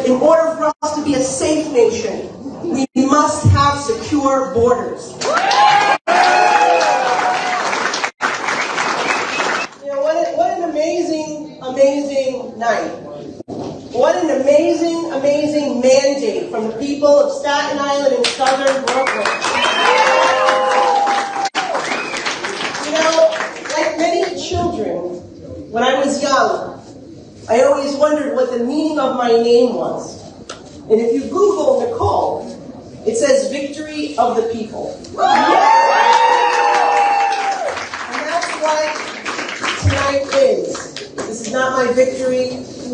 in order for us to be a safe nation, we must have secure borders. You know, what an amazing, amazing night. What an amazing, amazing mandate from the people of Staten Island and Southern Brooklyn. You know, like many children, when I was young, I always wondered what the meaning of my name was. And if you Google Nicole, it says victory of the people. And that's what tonight is. This is not my victory.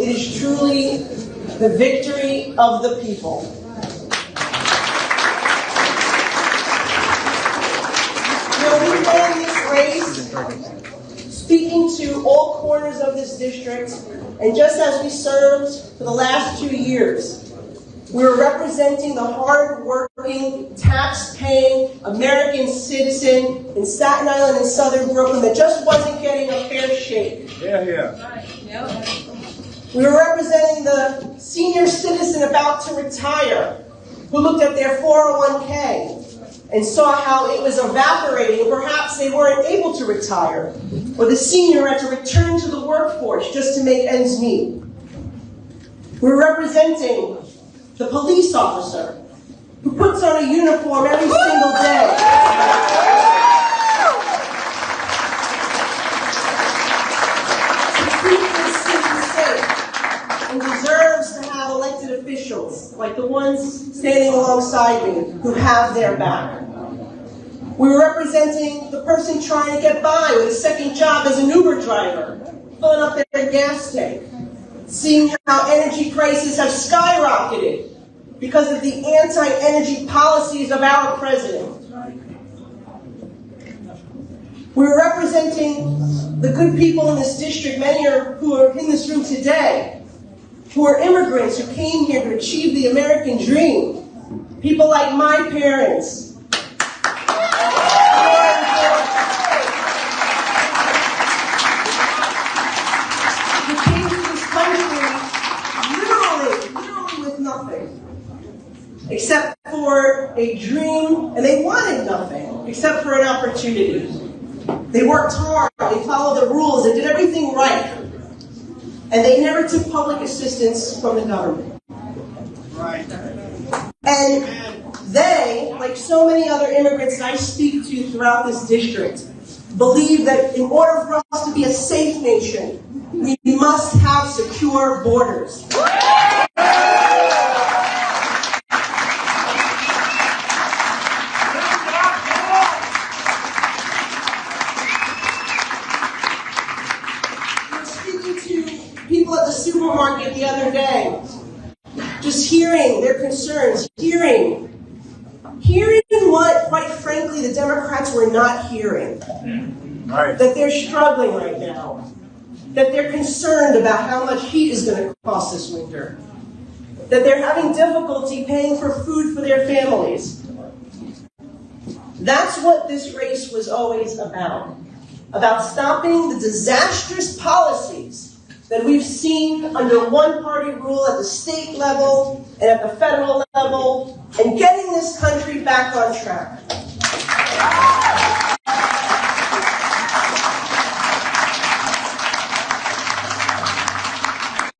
It is truly the victory of the people. You know, we ran this race speaking to all corners of this district, and just as we served for the last 2 years, we were representing the hard-working, tax-paying American citizen in Staten Island and Southern Brooklyn that just wasn't getting a fair shake. Yeah. We were representing the senior citizen about to retire who looked at their 401k and saw how it was evaporating, and perhaps they weren't able to retire, or the senior had to return to the workforce just to make ends meet. We were representing the police officer who puts on a uniform every single day to keep this city safe, and deserves to have elected officials like the ones standing alongside me who have their back. We were representing the person trying to get by with a second job as an Uber driver, filling up their gas tank, seeing how energy prices have skyrocketed because of the anti-energy policies of our president. We were representing the good people in this district, many who are in this room today, who are immigrants who came here to achieve the American dream. People like my parents, who came to this country literally with nothing, except for a dream, and they wanted nothing except for an opportunity. They worked hard, they followed the rules, they did everything right, and they never took public assistance from the government. Right. And they, like so many other immigrants that I speak to throughout this district, believe that in order for us to be a safe nation, we must have secure borders. I was speaking to people at the supermarket the other day, just hearing their concerns, hearing what, quite frankly, the Democrats were not hearing. Right. That they're struggling right now. That they're concerned about how much heat is going to cost this winter. That they're having difficulty paying for food for their families. That's what this race was always about. About stopping the disastrous policies that we've seen under one-party rule at the state level and at the federal level, and getting this country back on track.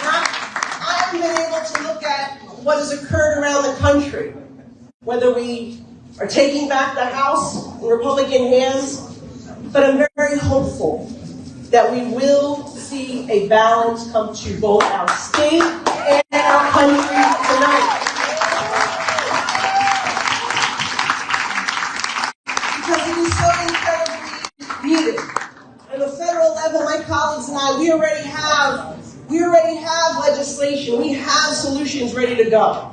I haven't been able to look at what has occurred around the country, whether we are taking back the House in Republican hands, but I'm very hopeful that we will see a balance come to both our state and our country tonight. Because it is so incredibly needed. On the federal level, my colleagues and I, we already have legislation. We have solutions ready to go.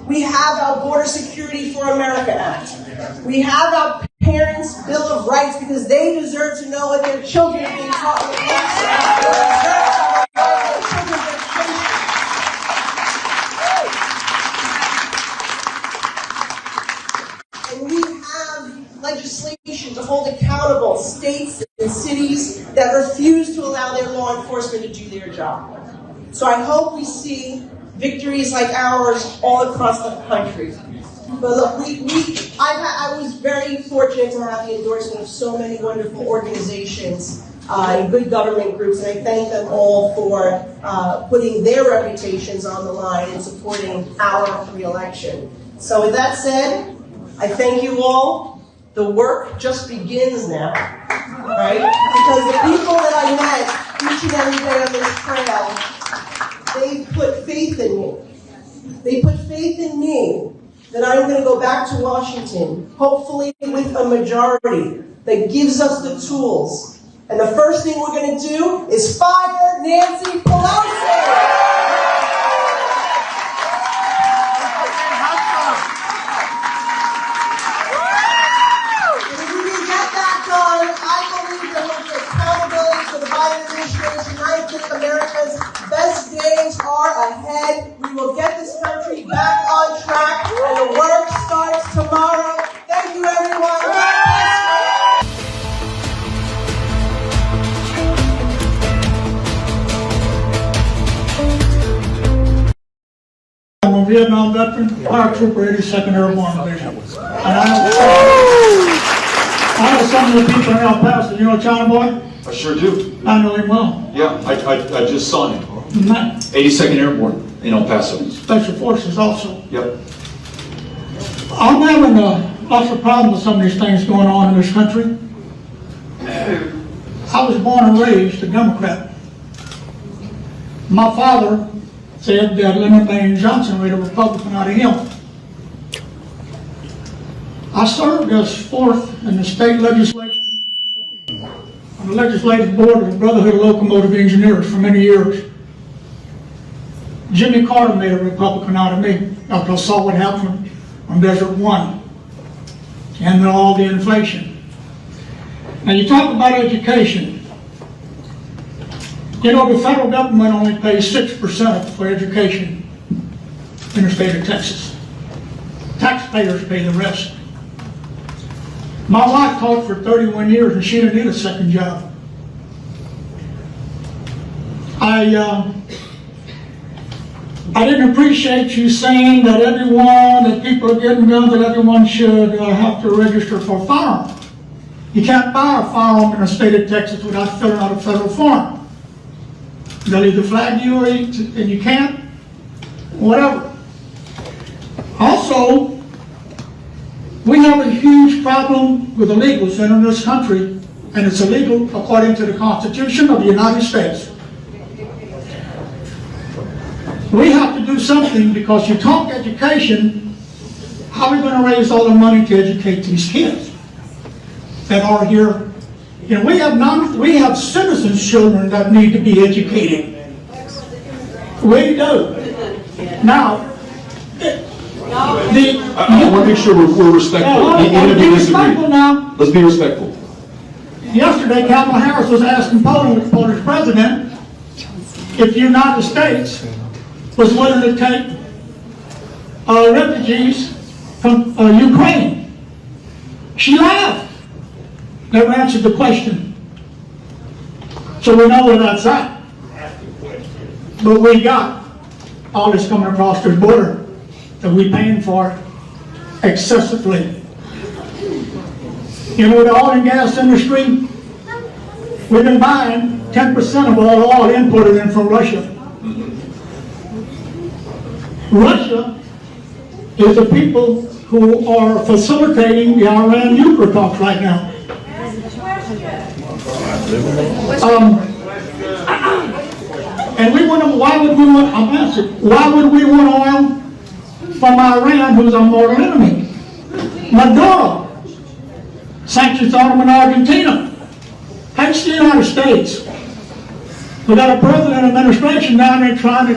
We have our Border Security for America Act. We have our Parents' Bill of Rights, because they deserve to know what their children are being taught with and we have legislation to hold accountable states and cities that refuse to allow their law enforcement to do their job. So I hope we see victories like ours all across the country. But look, I was very fortunate to have the endorsement of so many wonderful organizations and good government groups, and I thank them all for putting their reputations on the line and supporting our re-election. So with that said, I thank you all. The work just begins now, right? Because the people that I met each and every day on this trail, they put faith in me. They put faith in me that I'm going to go back to Washington, hopefully with a majority that gives us the tools. And the first thing we're going to do is fire Nancy Pelosi! America's best days are ahead. We will get this country back on track, and the work starts tomorrow. Thank you, everyone. I'm a Vietnam veteran, fire trooper, 82nd Airborne Division. And I know some of the people in El Paso. You know China Boy? I sure do. I know him well. Yeah, I just saw him. 82nd Airborne in El Paso. Special Forces also. Yep. I'm having lots of problems with some of these things going on in this country. I was born and raised a Democrat. My father said that Lyndon Baines Johnson made a Republican out of him. I served as fourth in the state legislature on the legislative board of the Brotherhood of Locomotive Engineers for many years. Jimmy Carter made a Republican out of me after I saw what happened on Desert One and all the inflation. Now you talk about education. You know, the federal government only pays 6% for education in the state of Texas. Taxpayers pay the rest. My wife taught for 31 years and she didn't need a second job. I didn't appreciate you saying that people are getting guns, that everyone should have to register for a firearm. You can't buy a firearm in the state of Texas without filling out a federal form. They'll either flag you and you can't, whatever. Also, we have a huge problem with illegals in this country, and it's illegal according to the Constitution of the United States. We have to do something because you talk education, how are we going to raise all the money to educate these kids that are here? You know, we have citizens' children that need to be educated. We do. Now, I want to make sure we're respectful. Even if we disagree. Now. Let's be respectful. Yesterday, Kamala Harris was asking Poland, the Polish president, if the United States was willing to take refugees from Ukraine. She laughed. Never answered the question. So we know where that's at. But we got all this coming across this border that we're paying for excessively. You know, the oil and gas industry, we've been buying 10% of all oil imported in from Russia. Russia is the people who are facilitating the Iran nuclear talks right now. And we want to, why would we want oil from Iran, who's our mortal enemy? Maduro sanctions on them in Argentina. Thanks to the United States. We got a president administration down there trying to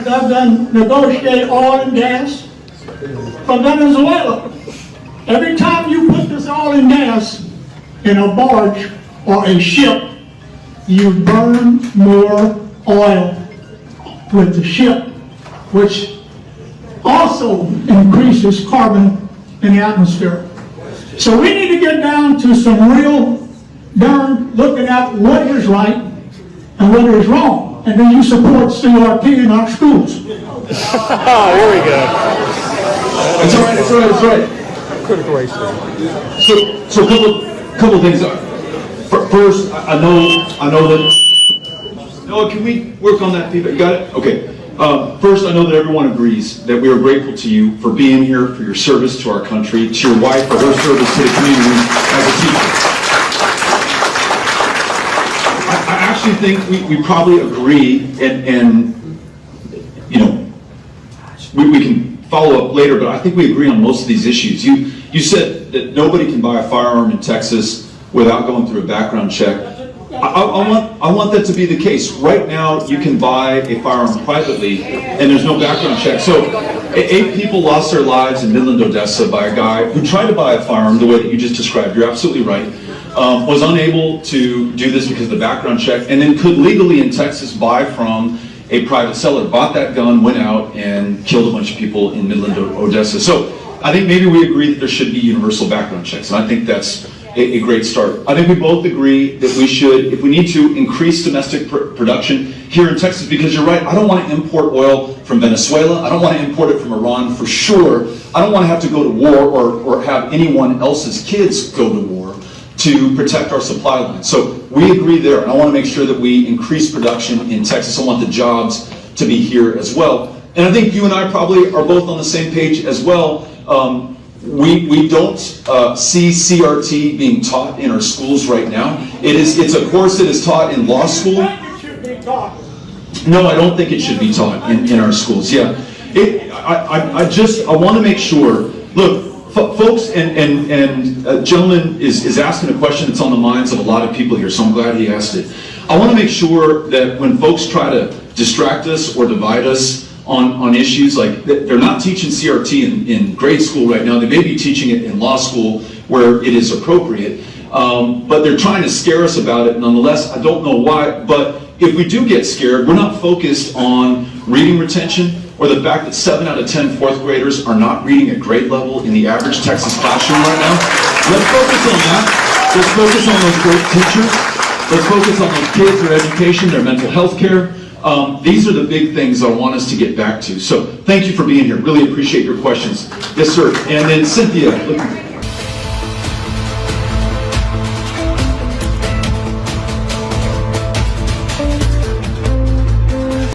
negotiate oil and gas from Venezuela. Every time you put this oil and gas in a barge or a ship, you burn more oil with the ship, which also increases carbon in the atmosphere. So we need to get down to some real darn looking at what is right and what is wrong. and then you support CRT in our schools. Oh, here we go. That's all right, that's all right, that's all right. Critical race theory. So a couple things. First, I know that. Noah, can we work on that feedback? You got it? Okay. First, I know that everyone agrees that we are grateful to you for being here, for your service to our country, to your wife for her service to the community as a teacher. I actually think we probably agree, and you know, we can follow up later, but I think we agree on most of these issues. You said that nobody can buy a firearm in Texas without going through a background check. I want that to be the case. Right now, you can buy a firearm privately, and there's no background check. So, 8 people lost their lives in Midland, Odessa by a guy who tried to buy a firearm the way that you just described. You're absolutely right. Was unable to do this because of the background check, and then could legally in Texas buy from a private seller. Bought that gun, went out, and killed a bunch of people in Midland, Odessa. So, I think maybe we agree that there should be universal background checks, and I think that's a great start. I think we both agree that we should, if we need to, increase domestic production here in Texas, because you're right, I don't want to import oil from Venezuela. I don't want to import it from Iran for sure. I don't want to have to go to war or have anyone else's kids go to war to protect our supply line. So we agree there, and I want to make sure that we increase production in Texas. I want the jobs to be here as well. And I think you and I probably are both on the same page as well. We don't see CRT being taught in our schools right now. It's a course that is taught in law school. No, I don't think it should be taught in our schools. Yeah, I want to make sure. Look, folks, and gentleman is asking a question that's on the minds of a lot of people here, so I'm glad he asked it. I want to make sure that when folks try to distract us or divide us on issues, like they're not teaching CRT in grade school right now. They may be teaching it in law school where it is appropriate, but they're trying to scare us about it nonetheless. I don't know why, but if we do get scared, we're not focused on reading retention or the fact that 7 out of 10 fourth graders are not reading at grade level in the average Texas classroom right now. Let's focus on that. Let's focus on those great teachers. Let's focus on those kids, their education, their mental health care. These are the big things I want us to get back to. So thank you for being here. Really appreciate your questions. Yes, sir. And then Cynthia.